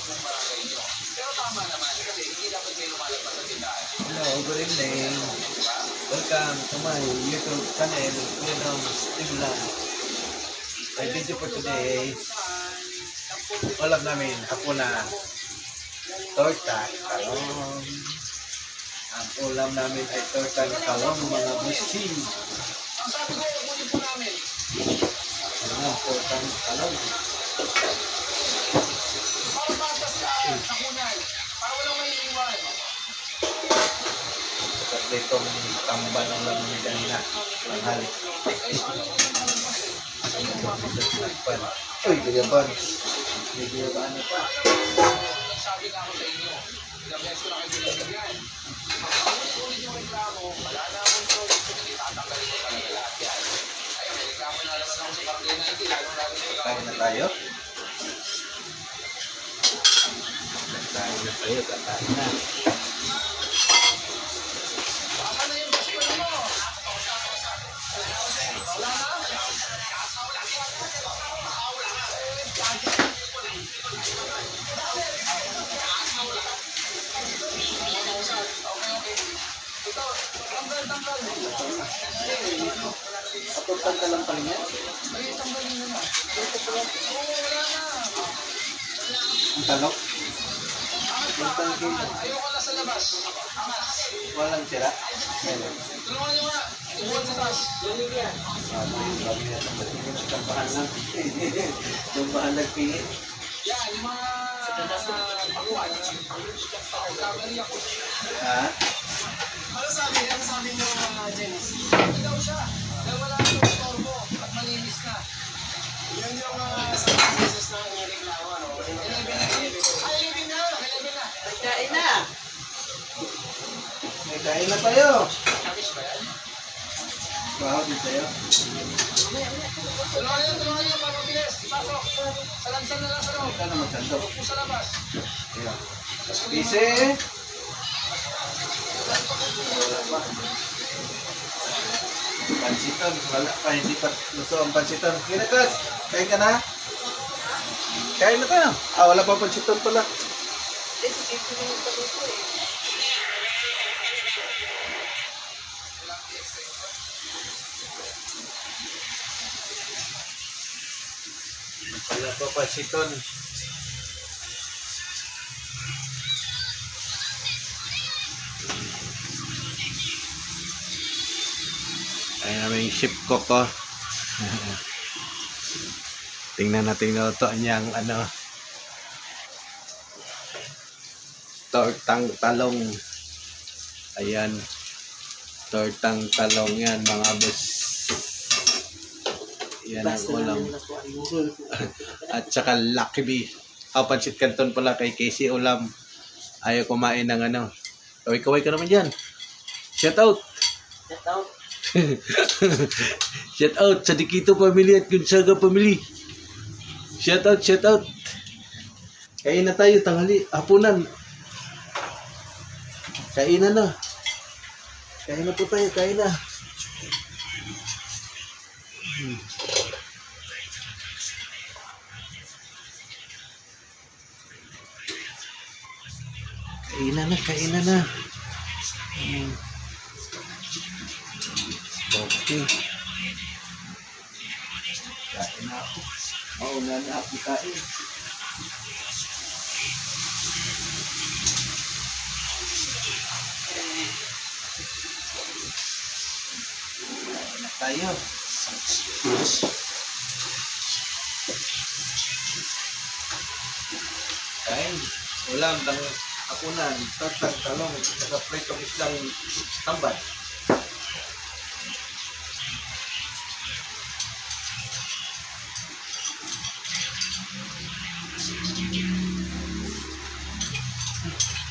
Hello, good evening. Welcome to my YouTube channel, Freedom Stimula. My video for today, ulam namin, hapunan, torta, talong. Ang ulam namin ay torta talong, mga busi. Ang torta talong. Kasi itong tamba ng lamang kanina, ang halik. Uy, gayaban. May gayabaan na pa. Sabi nga ako sa inyo, ilang beses na kayo binibigyan. Ulit yung reklamo, wala na akong choice kung hindi tatanggalin ko talaga lahat yan. Ay, may reklamo na naman ako sa Barangay 90, lalong-lalo na yung Kain na tayo. Kain na tayo, kakain na. baka na yung best friend mo. Wala na? Okay. Ito, tanggal. Apuntan ka lang pala niya. Ay, tanggalin mo na. Oo, wala na. Ang talok. Angat. Ayoko na sa labas. Angat. Walang tira. Meron. Tulungan niyo nga. Ibuwan sa taas. Sabi na tampahan lang. Tampahan nagpingin. Yan, yung mga pakuan. Kamali ako. Ha? Ano sabi niyo, Janice? Sabi daw siya. Dahil wala na yung storbo at malinis na. Yun yung sa business na inireklamo, no? 11 na. Kain na. May kain na tayo. Tapos ba yan? Bahaw din tayo. Tulungan niyo, para mabilis. Pasok. Salansan na lang sa loob. Ika na magkandok. Huwag po sa labas. Ayan. Busy. Wala pa. Pansiton. Wala pa. Hindi pa luto ang pansiton. Kinakas. Kain ka na? Kain na tayo. Wala pa pansiton pala. Wala pa pansiton. Ayan namin yung ship cook ko. Tingnan natin na ito niyang tortang talong. Ayan. Tortang talong yan mga boss. Yan ang ulam. At saka Lucky Bee. Pansit Canton pala kay Casey ulam. Ayaw kumain ng Kaway ka naman dyan. Shout out. Shout out sa Dikito Family at Gonzaga Family. Shout out. Kain na tayo, tanghali, hapunan. Kainan na. Kain na po tayo, kain na. Kainan na. Okay. Kain na ako. Mauna na ako kain. Kain na tayo. Kain. Ulam, hapunan, tortang talong, saka pritong islang tambal.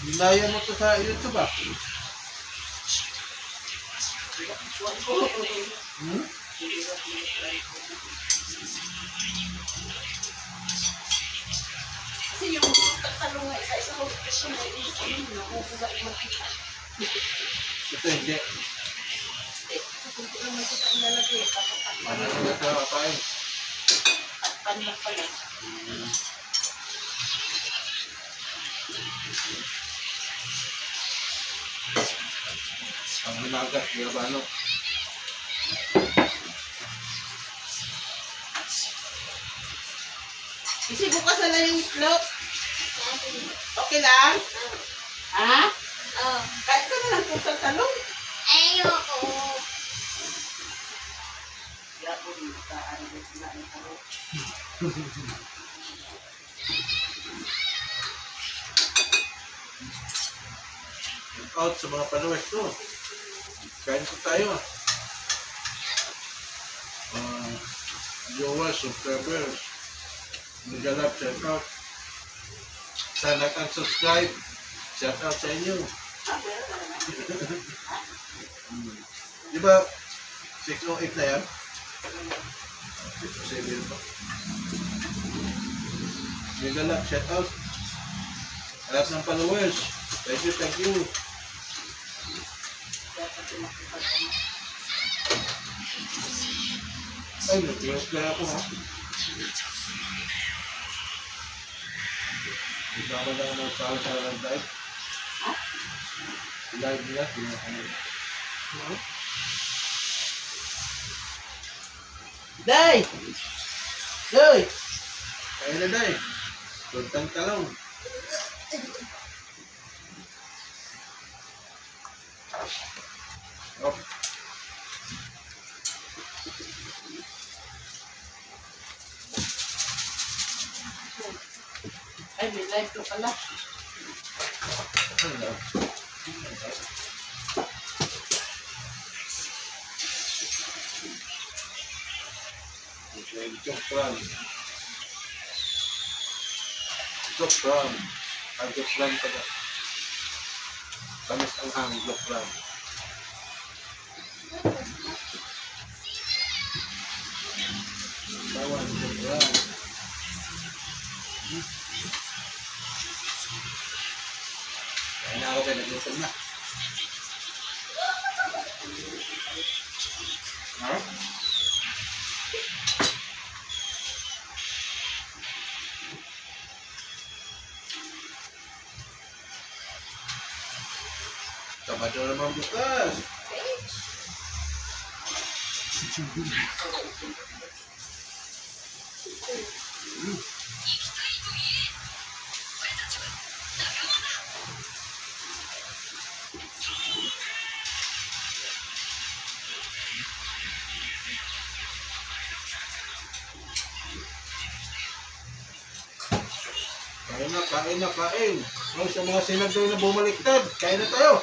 Nilayan mo to sa YouTube ah. Kasi yung talong nga isa-isa mo kasi nakukuha yung makita. Ito hindi. Kung lang may kita ilalagay, papapan. Ano na ito kapain? Papapan lang pala. Ang hinagat, di ba ano? Kasi bukas na lang yung itlog. Okay lang? Ha? Oh, Kahit ka na lang kung talong. ayoko. Yapon, ano ba sila ang talong? Out sa mga followers ko. Kain ko tayo. Viewers, subscribers. Magalap, shout out. Sa nag-unsubscribe, shout out sa inyo. Ah, meron na naman. Di ba 608 na yan? 607 pa. Magalap, shout out. Lahat ng followers. Thank you, thank you. Dapat tumakipag ka na. Ay, nag-close kaya ako ha. Hindi ba lang magsawa sa live? Ha? Live nila, hindi na kami. Day! Day! Kaya na day. Tuntang talong. Oh. Ay, may live ko pala. Hello. Okay, Jokran. Jokran. Ang Jokran pala. Tamis ang hang Jokran. Bawang Jokran. Kaya na ako kayo nag-listen na. Ha? Sabado naman bukas. Kain na, kain na, kain. Ang sa mga senador na bumaliktad, kain na tayo.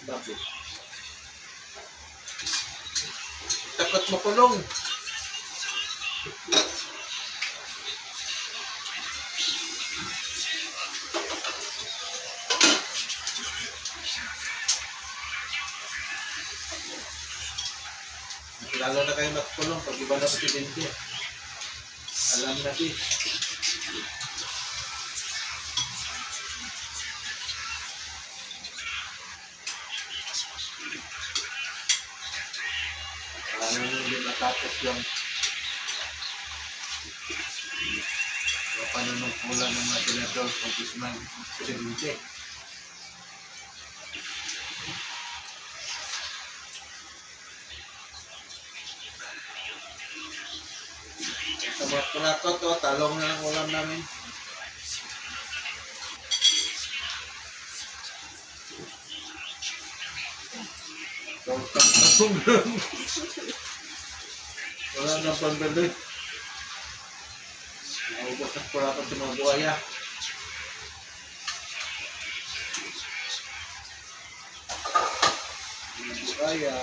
Bakit? Takot makulong. Lalo na kayo magkulong pag iba na presidente. Alam na di. Alam na hindi matapos yung panunungkulan ng mga senador congressman presidente. Sa mga kurakot, talong na lang ulam namin. Talong lang. Wala nang pambili. Naubos ang kurakot sa mga buhaya. Mga buhaya.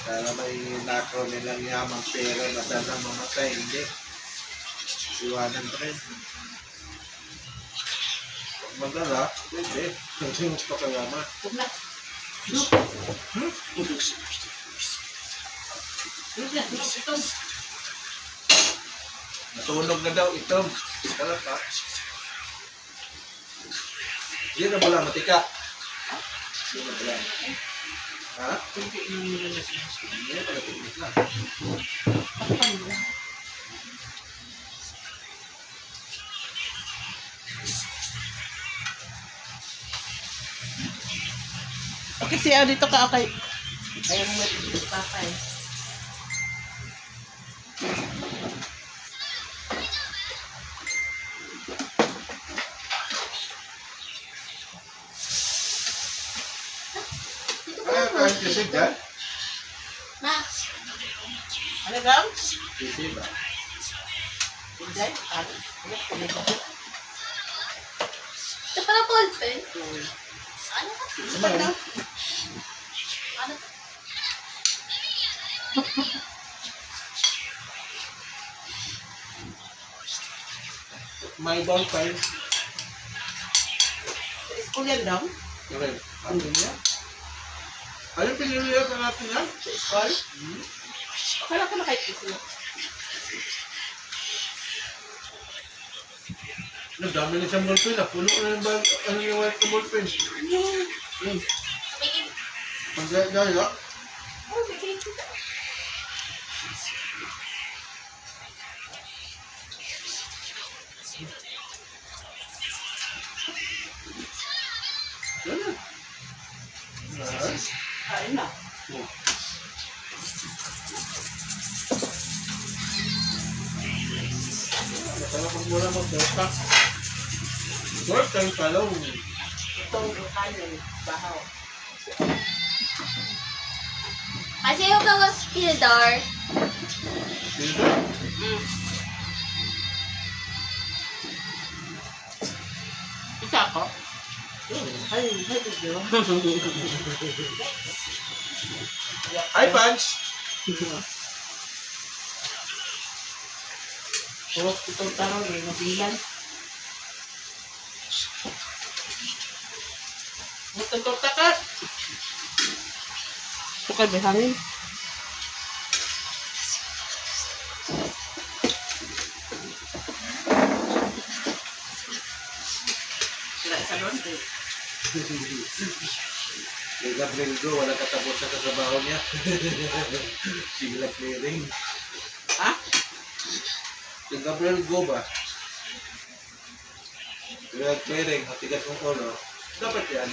Sana may nakaw nilang yamang pera na sana mamatay, hindi. Iwanan pa rin. Pag magdala, hindi. Hindi mo pa kayama. Huwag na. Ito. Nasunog na daw ito. Kala pa. Yan na pala, matika. Yan na pala. Ha? Hindi mo nila na siya. Yan pala, tinik na. Takpan mo. Okay, siya dito ka, okay. Ayaw mo dito papay. Kahit kasi dyan. Ma, Ano daw? Kasi ba? Hindi. Ano? ito pala ballpen. Ano ka? Sabag daw. Ano ka? May ball pen. Sa school yan daw? Okay. Ano niya? Ano pinilihan ka natin yan? Sa school? Akala ko na kahit ito. Ang dami na siyang ball pen. Puno na yung ball, ano yung white na ball pen. Yun. Tumingin. Ang gaya. Oh, may ganito. Yan na. Yan. Kain na. Masarap ang mula mag-dorta. Dorta yung talong. Itong kanin. Bahaw. Kasi yung bawas Hildar, Dito? Isa ako? Ay, ay, video. Hi, Punch! Puro itong tarong eh, mabilan. Itong torta ka. Ito kay Behangin. Sila isa doon. Kay Gabriel Go, wala katapos sa katrabaho niya. Sila clearing. Ha? Kay Gabriel Go ba? Sila clearing, matigas ng ulo. Dapat yan.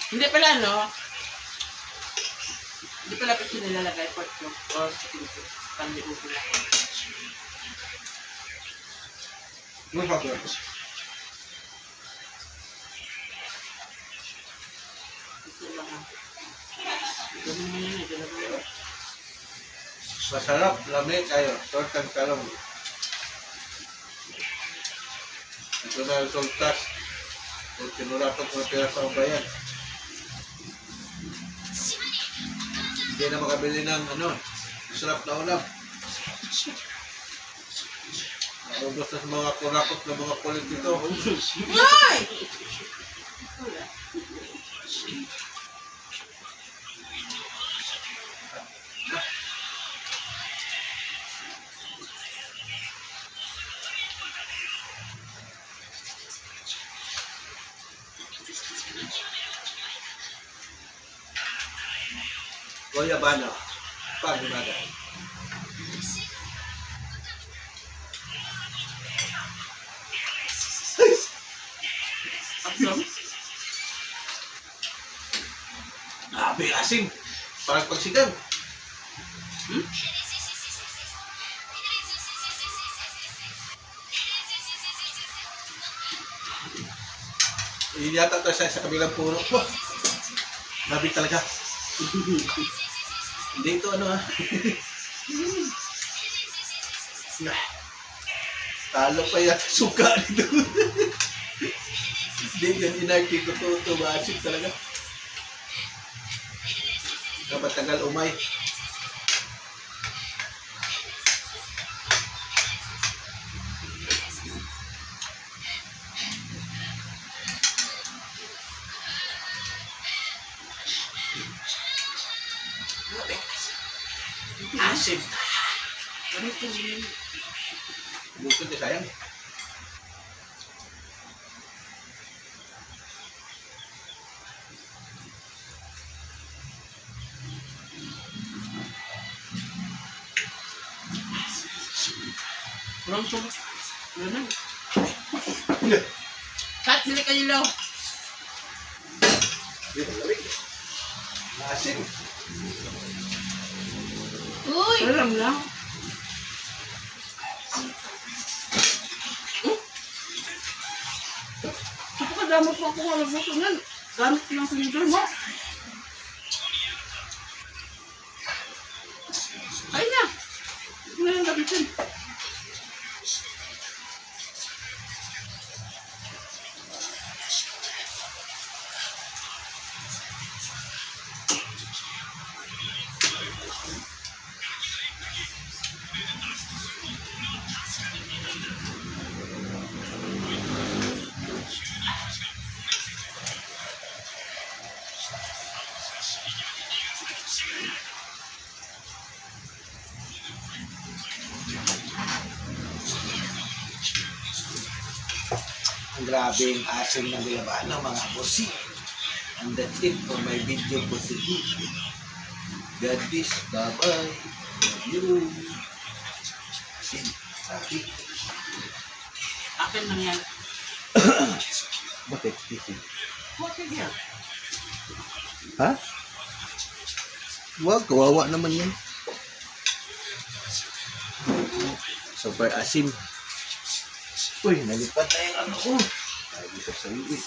Hindi pala, no? Hindi pala pati nilalagay pork cube or chicken cube. Panliubo lang. No problem. Ito lang ha. Ganun mo yun eh. Ganun mo yun. Masarap, lamig kayo. Tortang talong. Ito na yung sultas. Kung tinurapan ko na pera sa bayan. Hindi na makabili ng masarap na ulam. Naubos na sa mga kurakot ng mga politiko. Ay! Kuya Bano, pag umaga. Absom? Grabe, asim. Parang pagsigang. Yun yata ito sa kabilang puno. Wah! Grabe talaga. Hindi ito Talo pa yan. Suka nito. Hindi yan inarti ko ito. Maasip talaga. Dapat tagal umay. Asim. Ganito yun. Bukod na sayang. Walang sugat. Ganun. Kat, bili ka ilaw. Asin. Uy! Alam lang. Napakadamot mo ako ng butunan. Gamit ko lang sa leader mo. Ay na. Ito na lang gabitin. Ang grabe yung asim ng Bilabano mga bossy. And that's it for my video for today. God bless. Bye-bye. Love you. Asin. Sabi. Akin lang yan. Bakit? Sisig. Huwag yan. Ha? Wag, kawawa naman yan. Super asim. Uy, nalipat na yung ano ko. Ay, dito sa iyo.